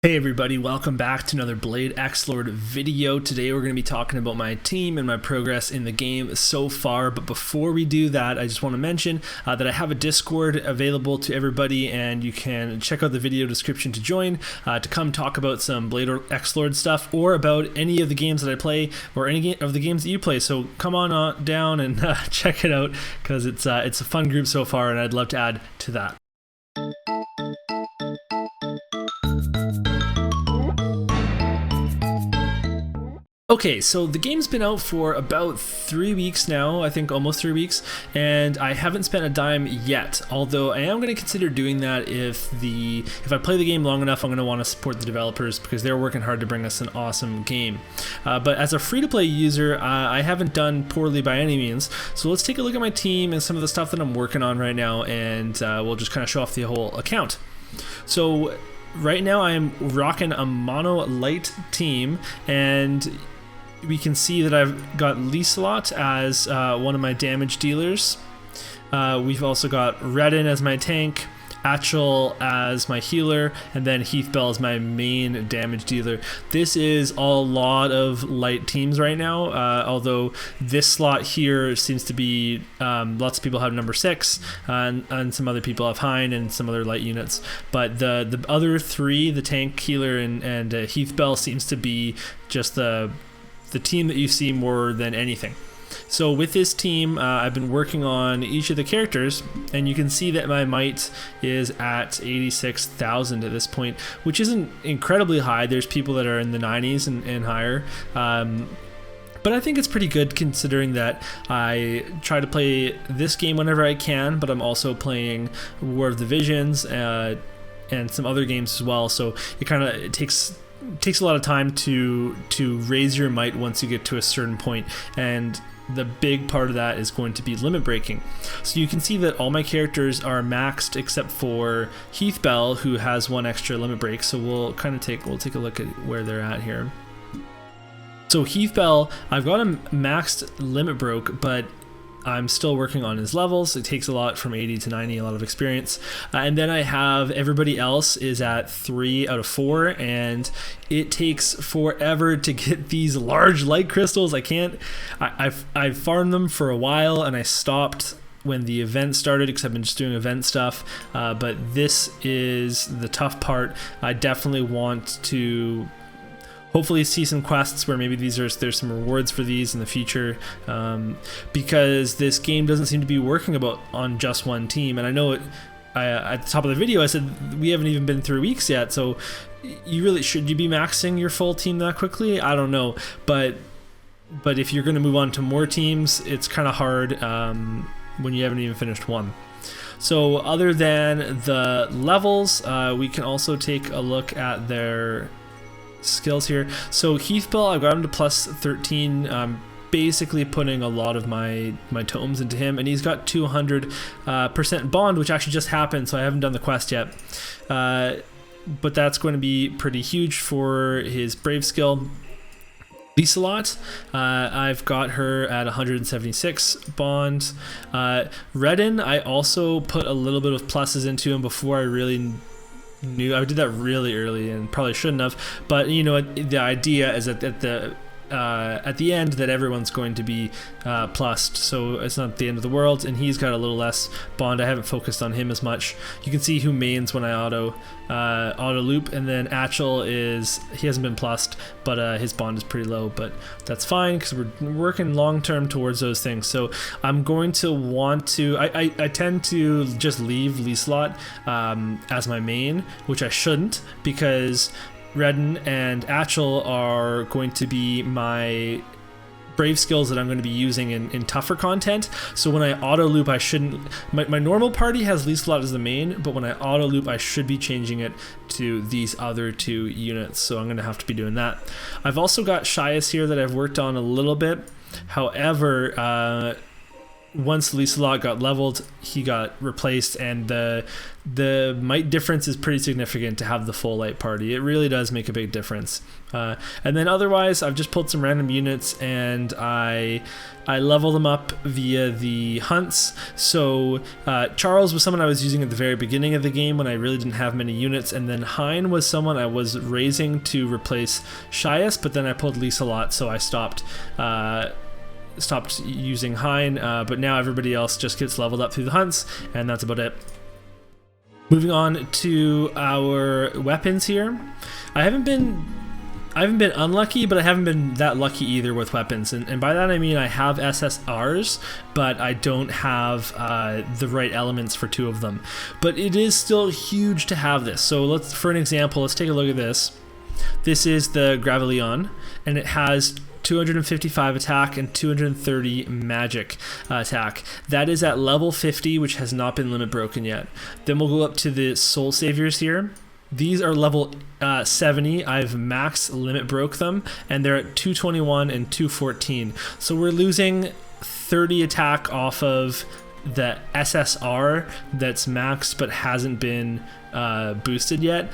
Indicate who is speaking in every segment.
Speaker 1: Hey everybody, welcome back to another Blade XLord video. Today we're going to be talking about my team and my progress in the game so far, but before we do that, I just want to mention that I have a Discord available to everybody, and you can check out the video description to join, to come talk about some Blade XLord stuff, or about any of the games that I play, or any of the games that you play. So come on down and check it out, because it's a fun group so far, and I'd love to add to that. Okay, so the game's been out for about 3 weeks now, I think almost 3 weeks, and I haven't spent a dime yet, although I am going to consider doing that if I play the game long enough. I'm going to want to support the developers because they're working hard to bring us an awesome game. But as a free-to-play user, I haven't done poorly by any means, so let's take a look at my team and some of the stuff that I'm working on right now, and we'll just kind of show off the whole account. So right now I am rocking a mono light team, and we can see that I've got XLord as one of my damage dealers. We've also got Redden as my tank, Atchel as my healer, and then Heathbell as my main damage dealer. This is a lot of light teams right now, although this slot here seems to be, lots of people have number 6, and some other people have Hein and some other light units. But the other three, the tank, healer, and Heathbell, seems to be just the team that you see more than anything. So with this team, I've been working on each of the characters, and you can see that my might is at 86,000 at this point, which isn't incredibly high. There's people that are in the 90s and higher. But I think it's pretty good considering that I try to play this game whenever I can, but I'm also playing War of the Visions and some other games as well. So it takes a lot of time to raise your might once you get to a certain point, and the big part of that is going to be limit breaking. So you can see that all my characters are maxed except for Heathbell, who has one extra limit break. So we'll take a look at where they're at here. So Heathbell, I've got him maxed limit broke, but I'm still working on his levels. It takes a lot from 80 to 90, a lot of experience. And then I have everybody else is at 3 out of 4, and it takes forever to get these large light crystals. I've farmed them for a while, and I stopped when the event started because I've been just doing event stuff. But this is the tough part. I definitely want to hopefully see some quests where maybe there's some rewards for these in the future, because this game doesn't seem to be working on just one team. And I know at the top of the video I said we haven't even been through weeks yet, so should you be maxing your full team that quickly? I don't know, but if you're going to move on to more teams, it's kind of hard when you haven't even finished one. So other than the levels, we can also take a look at their skills here. So Heathbell, I've got him to plus 13, basically putting a lot of my totems into him, and he's got 200% bond, which actually just happened, so I haven't done the quest yet, but that's going to be pretty huge for his brave skill. XLord, I've got her at 176 bond. Redden, I also put a little bit of pluses into him before I really knew. I did that really early and probably shouldn't have, but you know, the idea is that at the end that everyone's going to be plussed, so it's not the end of the world. And he's got a little less bond. I haven't focused on him as much. You can see who mains when I auto loop, and then Atchel he hasn't been plussed, but his bond is pretty low, but that's fine because we're working long term towards those things. So I'm going to want to I tend to just leave XLord as my main, which I shouldn't, because Redden and Atchel are going to be my brave skills that I'm going to be using in tougher content. So when I auto loop, I shouldn't. My normal party has XLord as the main, but when I auto loop, I should be changing it to these other two units. So I'm going to have to be doing that. I've also got Shias here that I've worked on a little bit. However, once Lieselot got leveled, he got replaced, and the might difference is pretty significant to have the full light party. It really does make a big difference. And then otherwise, I've just pulled some random units, and I level them up via the hunts. So Charles was someone I was using at the very beginning of the game when I really didn't have many units, and then Hein was someone I was raising to replace Shias, but then I pulled Lieselot, so I stopped using Hein, but now everybody else just gets leveled up through the hunts, and that's about it. Moving on to our weapons here. I haven't been unlucky, but I haven't been that lucky either with weapons, and by that I mean I have SSRs, but I don't have the right elements for 2 of them. But it is still huge to have this. So for an example, let's take a look at this. This is the Graveleon, and it has 255 attack and 230 magic attack. That is at level 50, which has not been limit broken yet. Then we'll go up to the Soul Saviors here. These are level 70. I've max limit broke them, and they're at 221 and 214. So we're losing 30 attack off of the SSR that's maxed but hasn't been boosted yet.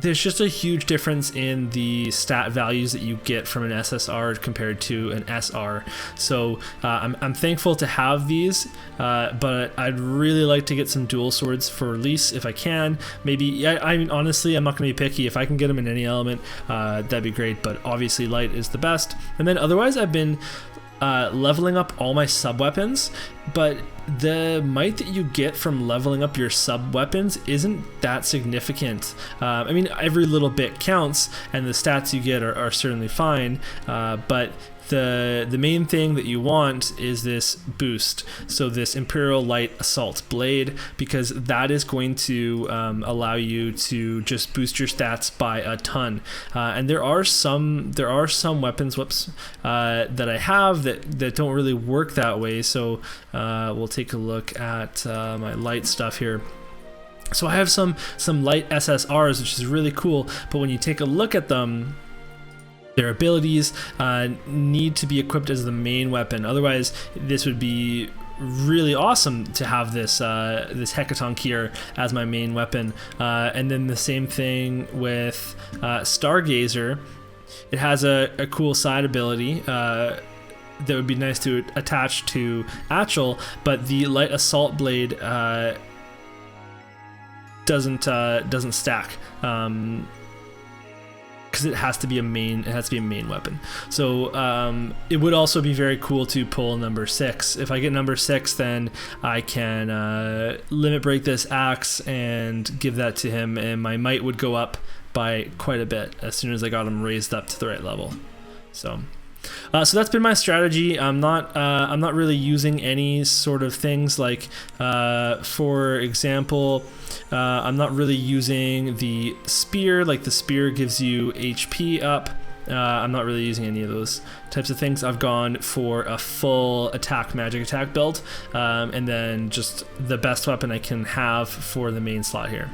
Speaker 1: There's just a huge difference in the stat values that you get from an SSR compared to an SR. So I'm thankful to have these, but I'd really like to get some dual swords for release if I can. Maybe, I mean, honestly, I'm not going to be picky. If I can get them in any element, that'd be great, but obviously light is the best. And then otherwise, I've been leveling up all my sub-weapons, but the might that you get from leveling up your sub-weapons isn't that significant. I mean, every little bit counts, and the stats you get are certainly fine, but the main thing that you want is this boost, so this Imperial Light Assault Blade, because that is going to allow you to just boost your stats by a ton. And there are some weapons that I have that don't really work that way. So we'll take a look at my light stuff here. So I have some light SSRs, which is really cool, but when you take a look at them, their abilities need to be equipped as the main weapon. Otherwise, this would be really awesome to have this this Hecatoncheir as my main weapon. And then the same thing with Stargazer. It has a cool side ability that would be nice to attach to Atchel, but the Light Assault Blade doesn't stack. Because it has to be a main weapon. So it would also be very cool to pull number 6. If I get number 6, then I can limit break this axe and give that to him, and my might would go up by quite a bit as soon as I got him raised up to the right level. So that's been my strategy. I'm not really using any sort of things like, for example, I'm not really using the spear. Like the spear gives you HP up. I'm not really using any of those types of things. I've gone for a full magic attack build, and then just the best weapon I can have for the main slot here.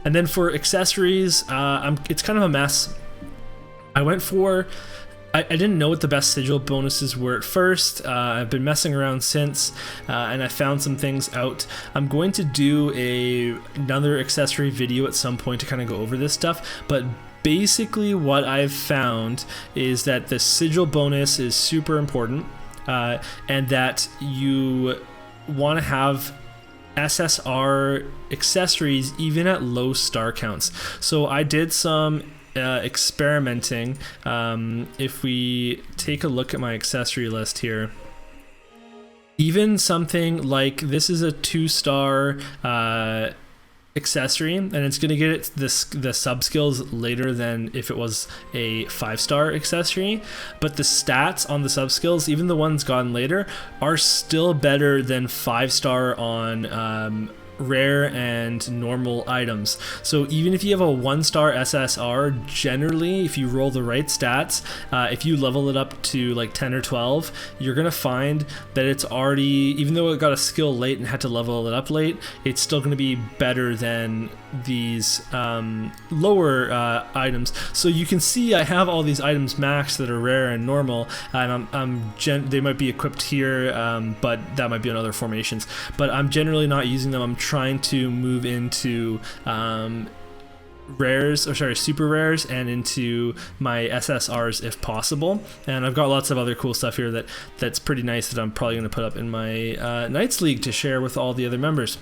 Speaker 1: And then for accessories, it's kind of a mess. I didn't know what the best sigil bonuses were at first. I've been messing around since, and I found some things out. I'm going to do another accessory video at some point to kind of go over this stuff, but basically what I've found is that the sigil bonus is super important, and that you want to have SSR accessories even at low star counts. So I did some experimenting. If we take a look at my accessory list here, even something like this is a 2-star accessory, and it's going to get it the sub skills later than if it was a 5-star accessory, but the stats on the sub skills, even the ones gotten later, are still better than 5-star on rare and normal items. So even if you have a 1-star SSR, generally if you roll the right stats, if you level it up to like 10 or 12, you're gonna find that it's already, even though it got a skill late and had to level it up late, it's still gonna be better than these lower items. So you can see I have all these items maxed that are rare and normal, and they might be equipped here, but that might be on other formations, but I'm generally not using them. I'm trying to move into super rares and into my SSRs if possible, and I've got lots of other cool stuff here that's pretty nice that I'm probably going to put up in my Knights League to share with all the other members.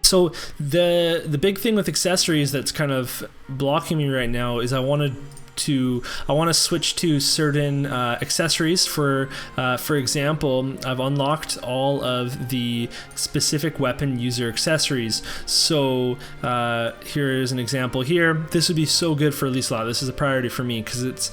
Speaker 1: So the big thing with accessories that's kind of blocking me right now is I want to switch to certain accessories. For example, I've unlocked all of the specific weapon user accessories. So here is an example here. This would be so good for Liesla. This is a priority for me because it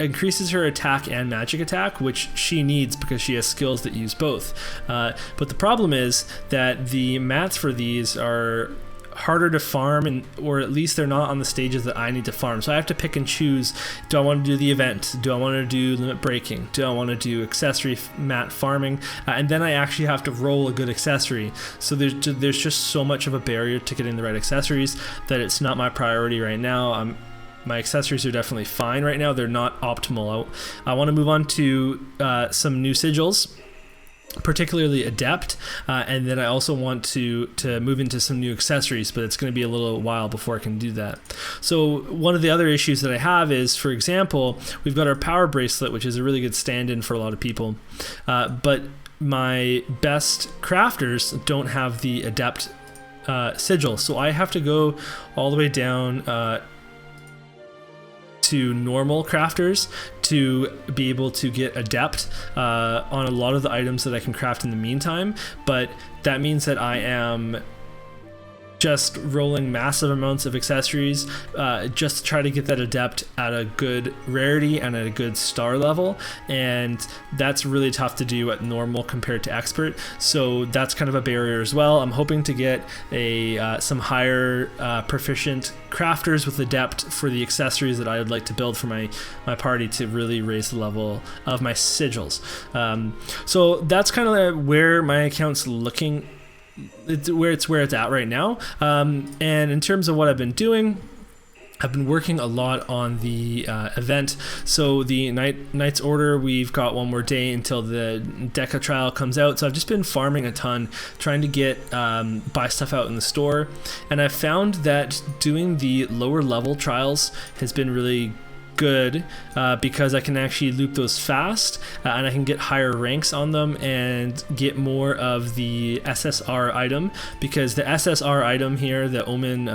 Speaker 1: increases her attack and magic attack, which she needs because she has skills that use both. But the problem is that the mats for these are harder to farm, or at least they're not on the stages that I need to farm. So I have to pick and choose. Do I want to do the event? Do I want to do limit breaking? Do I want to do accessory mat farming? And then I actually have to roll a good accessory. So there's just so much of a barrier to getting the right accessories that it's not my priority right now. My accessories are definitely fine right now. They're not optimal. I want to move on to some new sigils, particularly Adept, and then I also want to move into some new accessories, but it's going to be a little while before I can do that. So one of the other issues that I have is, for example, we've got our power bracelet, which is a really good stand-in for a lot of people, but my best crafters don't have the Adept sigil, so I have to go all the way down to normal crafters to be able to get Adept on a lot of the items that I can craft in the meantime, but that means that I am just rolling massive amounts of accessories just to try to get that Adept at a good rarity and at a good star level, and that's really tough to do at normal compared to expert, so that's kind of a barrier as well. I'm hoping to get some higher proficient crafters with Adept for the accessories that I would like to build for my party to really raise the level of my sigils. So that's kind of where my account's looking. It's where it's at right now, and in terms of what I've been doing, I've been working a lot on the event. So the Knight's Order, we've got one more day until the Deca trial comes out, so I've just been farming a ton, trying to get buy stuff out in the store, and I've found that doing the lower level trials has been really good because I can actually loop those fast, and I can get higher ranks on them and get more of the SSR item, because the SSR item here, the Omen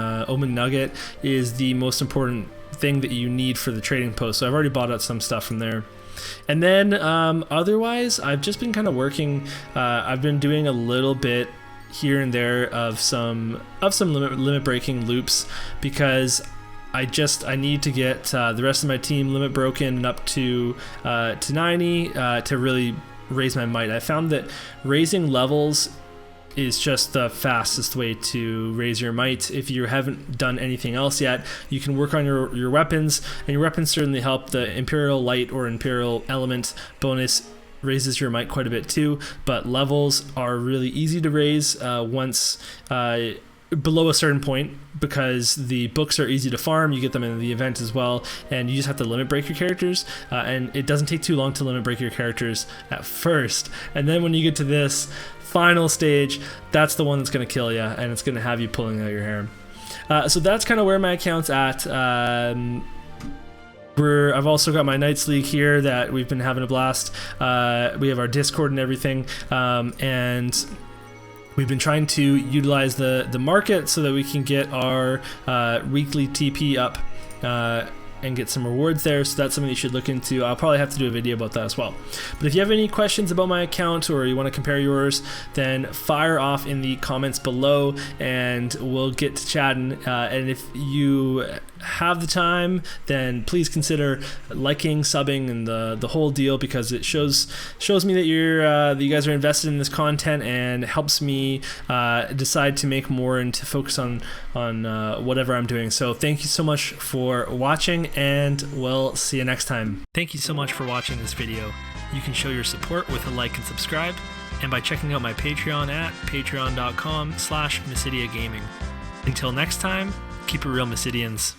Speaker 1: Nugget, is the most important thing that you need for the trading post. So I've already bought out some stuff from there. And then otherwise, I've just been kind of working. I've been doing a little bit here and there of some limit breaking loops, because I need to get the rest of my team limit broken and up to 90 to really raise my might. I found that raising levels is just the fastest way to raise your might. If you haven't done anything else yet, you can work on your weapons, and your weapons certainly help. The Imperial Light or Imperial Element bonus raises your might quite a bit too, but levels are really easy to raise once below a certain point, because the books are easy to farm. You get them in the event as well, and you just have to limit break your characters, and it doesn't take too long to limit break your characters at first, and then when you get to this final stage, that's the one that's going to kill you, and it's going to have you pulling out your hair. So that's kind of where my account's at. I've also got my Knights League here that we've been having a blast. We have our Discord and everything, and we've been trying to utilize the market so that we can get our weekly TP up and get some rewards there. So that's something you should look into. I'll probably have to do a video about that as well. But if you have any questions about my account, or you want to compare yours, then fire off in the comments below and we'll get to chatting. And if you have the time, then please consider liking, subbing, and the whole deal, because it shows me that you guys are invested in this content and helps me decide to make more and to focus on whatever I'm doing. So thank you so much for watching, and we'll see you next time. Thank you so much for watching this video. You can show your support with a like and subscribe, and by checking out my Patreon at patreon.com/MysidiaGaming. Until next time, keep it real, Mysidians.